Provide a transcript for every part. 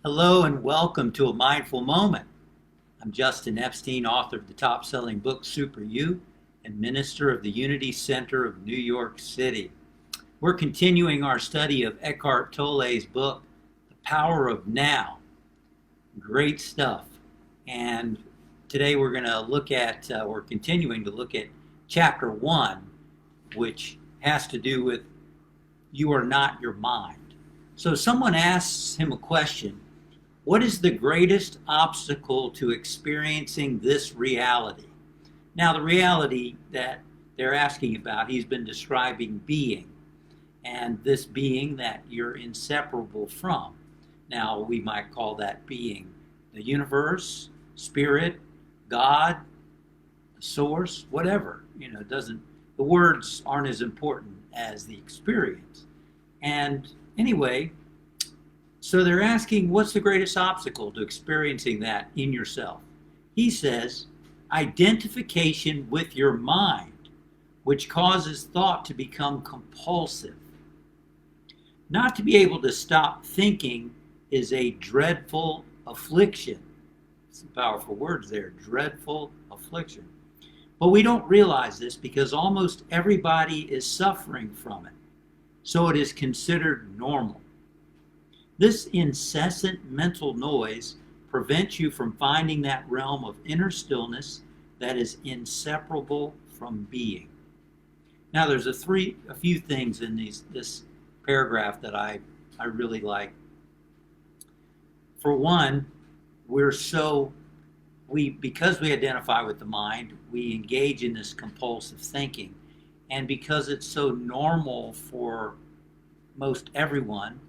Hello and welcome to A Mindful Moment. I'm Justin Epstein, author of the top-selling book Super You and minister of the Unity Center of New York City. We're continuing our study of Eckhart Tolle's book, The Power of Now. Great stuff. And today we're continuing to look at chapter 1, which has to do with you are not your mind. So someone asks him a question. What is the greatest obstacle to experiencing this reality? Now, the reality that they're asking about, he's been describing being, and this being that you're inseparable from. Now, we might call that being the universe, spirit, God, the source, whatever. The words aren't as important as the experience. And anyway, so they're asking, what's the greatest obstacle to experiencing that in yourself? He says, identification with your mind, which causes thought to become compulsive. Not to be able to stop thinking is a dreadful affliction. Some powerful words there, dreadful affliction. But we don't realize this because almost everybody is suffering from it. So it is considered normal. This incessant mental noise prevents you from finding that realm of inner stillness that is inseparable from being. Now, there's a few things in this paragraph that I really like. For one, because we identify with the mind, we engage in this compulsive thinking. And because it's so normal for most everyone,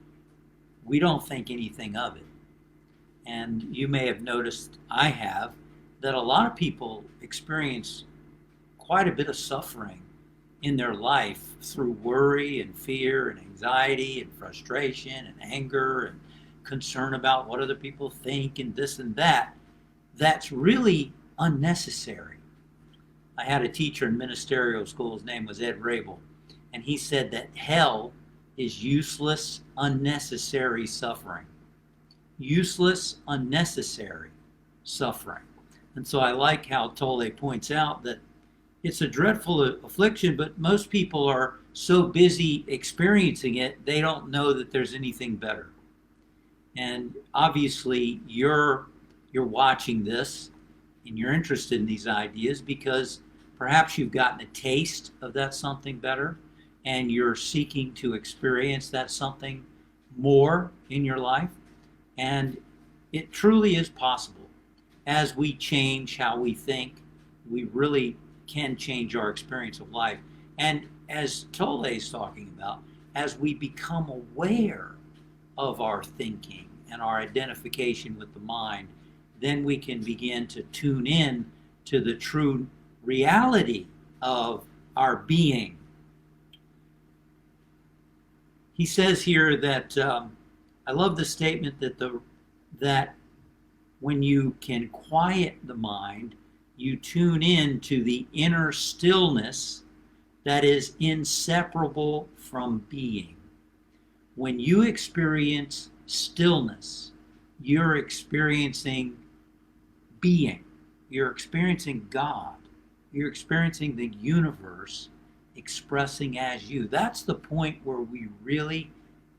we don't think anything of it. And you may have noticed, I have, that a lot of people experience quite a bit of suffering in their life through worry and fear and anxiety and frustration and anger and concern about what other people think and this and that. That's really unnecessary. I had a teacher in ministerial school, his name was Ed Rabel, and he said that hell is useless, unnecessary suffering. Useless, unnecessary suffering. And so I like how Tolle points out that it's a dreadful affliction, but most people are so busy experiencing it, they don't know that there's anything better. And obviously, you're watching this and you're interested in these ideas because perhaps you've gotten a taste of that something better and you're seeking to experience that something more in your life. And it truly is possible. As we change how we think, we really can change our experience of life. And as Tolle is talking about, as we become aware of our thinking and our identification with the mind, then we can begin to tune in to the true reality of our being. He says here that I love the statement that when you can quiet the mind, you tune in to the inner stillness that is inseparable from being. When you experience stillness, you're experiencing being. You're experiencing God. You're experiencing the universe expressing as you. That's the point where we really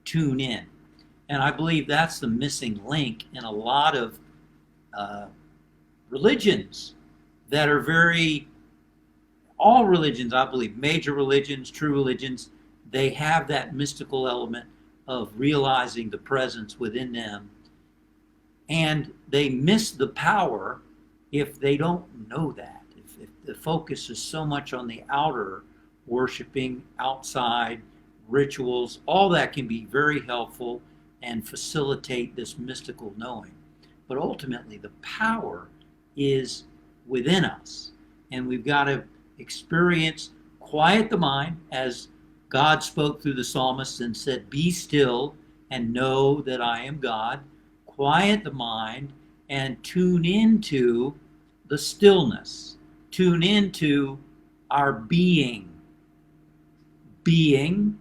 tune in. And I believe that's the missing link in a lot of religions that are all religions, I believe, major religions, true religions, they have that mystical element of realizing the presence within them. And they miss the power if they don't know that. If the focus is so much on the outer, worshiping outside, rituals, all that can be very helpful and facilitate this mystical knowing. But ultimately, the power is within us. And we've got to quiet the mind, as God spoke through the psalmist and said, "Be still and know that I am God." Quiet the mind and tune into the stillness. Tune into our being. Being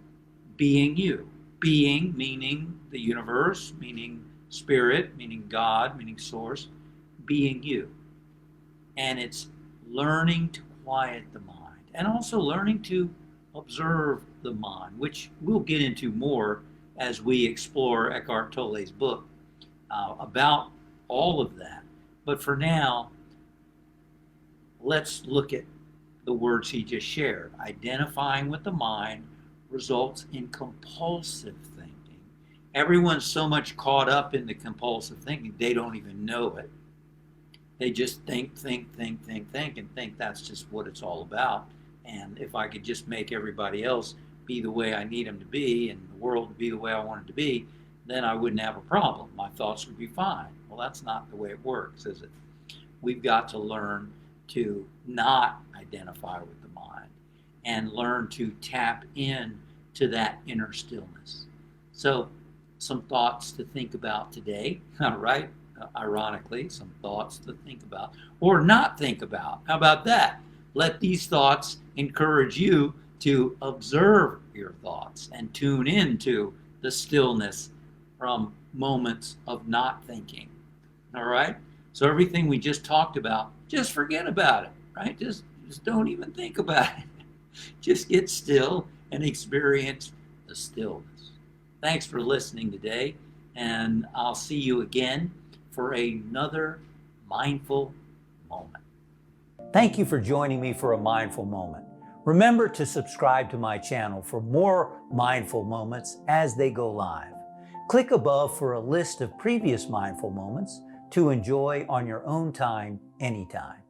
you. Being meaning the universe, meaning spirit, meaning God, meaning source, being you. And it's learning to quiet the mind and also learning to observe the mind, which we'll get into more as we explore Eckhart Tolle's book about all of that. But for now, let's look at the words he just shared. Identifying with the mind results in compulsive thinking. Everyone's so much caught up in the compulsive thinking, they don't even know it. They just think, and think that's just what it's all about. And if I could just make everybody else be the way I need them to be and the world be the way I want it to be, then I wouldn't have a problem. My thoughts would be fine. Well, that's not the way it works, is it? We've got to learn to not identify with the mind and learn to tap in to that inner stillness. So some thoughts to think about today, all right? Ironically, some thoughts to think about or not think about. How about that? Let these thoughts encourage you to observe your thoughts and tune into the stillness from moments of not thinking. All right? So everything we just talked about, just forget about it, right? Just don't even think about it. Just get still and experience the stillness. Thanks for listening today, and I'll see you again for another mindful moment. Thank you for joining me for a mindful moment. Remember to subscribe to my channel for more mindful moments as they go live. Click above for a list of previous mindful moments to enjoy on your own time, anytime.